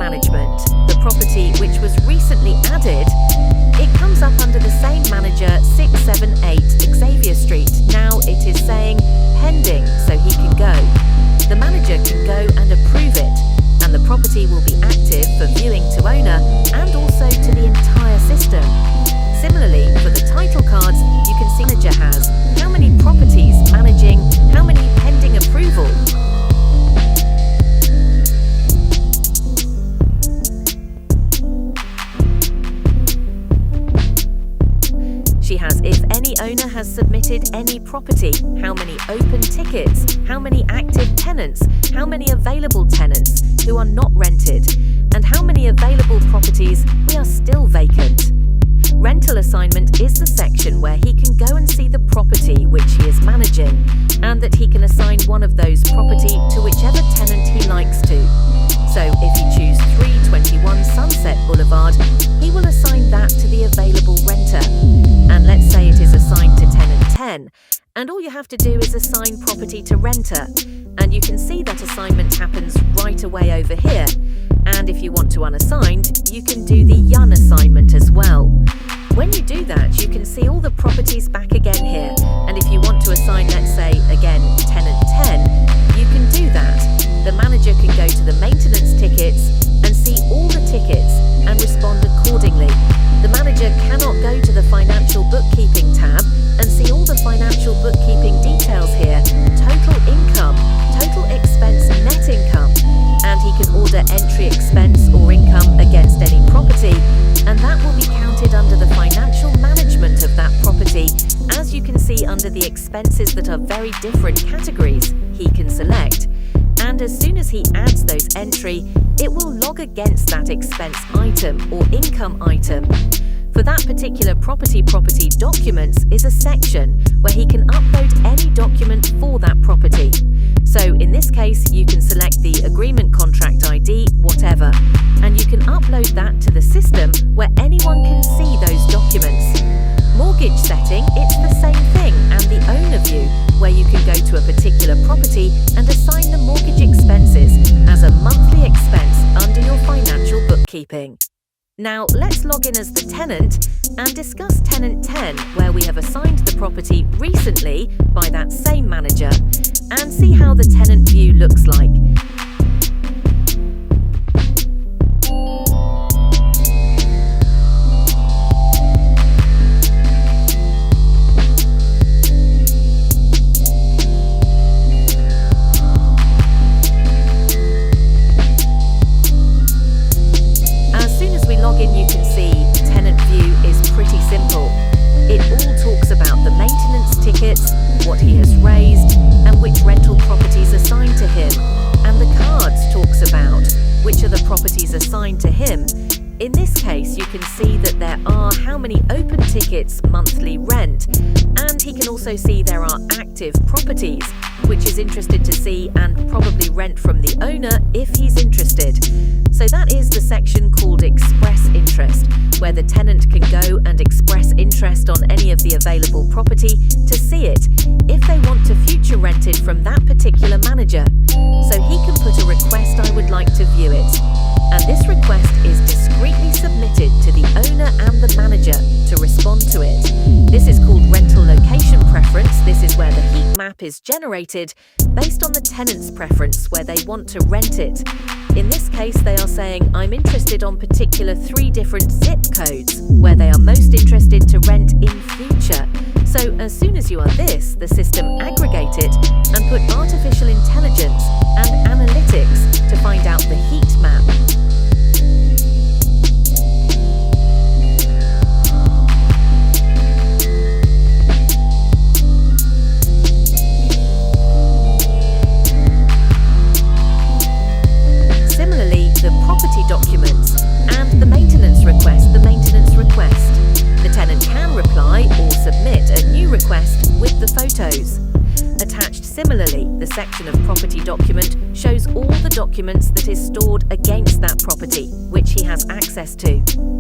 management, the property which was recently added, it comes up under the same manager 678 Xavier Street. Now it is saying pending, so he can go. The manager can go and approve it, and the property will be active for viewing to owner and also to the entire system. Similarly, for the title cards, you can see manager has how many properties managing, how many pending approval. She has if any owner has submitted any property, how many open tickets, how many active tenants, how many available tenants who are not rented, and how many available properties we are still vacant. Rental assignment is the section where he can go and see the property which he is managing, and that he can assign one of those property to whichever tenant he likes to. So if he chooses 321 Sunset Boulevard, he will assign that to the available renter. And let's say it is assigned to tenant 10, and all you have to do is assign property to renter. And you can see that assignment happens right away over here. And if you want to unassigned, you can do the unassignment as well. When you do that, you can see all the properties back again here. And if you want to assign, let's say, again, tenant 10, you can do that. The manager can go to the maintenance tickets and see all the tickets and respond accordingly. The manager cannot go to the financial bookkeeping tab and see all the financial bookkeeping details here, total income, total expense, net income, and he can order entry expense or income against any property, and that will be counted under the financial management of that property. As you can see under the expenses that are very different categories, he can select. And as soon as he adds those entry, it will log against that expense item or income item. For that particular property documents is a section where he can upload any document for that property. So in this case, you can select the agreement contract ID, whatever, and you can upload that to the system where anyone can see those documents. Mortgage setting, it's the same thing, and the owner view, where you can go to a particular property and assign the mortgage expenses as a monthly expense under your financial bookkeeping. Now let's log in as the tenant and discuss tenant 10, where we have assigned the property recently by that same manager, and see how the tenant view looks like. You can see tenant view is pretty simple. It all talks about the maintenance tickets, what he has raised, and which rental properties assigned to him. And the cards talks about which are the properties assigned to him. In this case, you can see that there are how many open tickets monthly rent, and he can also see there are active properties, which is interested to see and probably rent from the owner if he's interested. So that is the section called Express Interest, where the tenant can go and express interest on any of the available property to see it if they want to future rent it from that particular manager. So he can put a request, I would like to view it. And this request is discreetly submitted to the owner and the manager to respond to it. This is called rental location preference. This is where the heat map is generated based on the tenant's preference where they want to rent it. In this case, they are saying, I'm interested on particular 3 different zip codes where they are most interested to rent in future. So as soon as you are this, the system aggregate it and put artificial intelligence and analytics to find out the heat map. Similarly, the property documents and the maintenance request, the tenant can reply or submit a new request with the photos. Attached similarly, the section of property document shows all the documents that is stored against that property, which he has access to.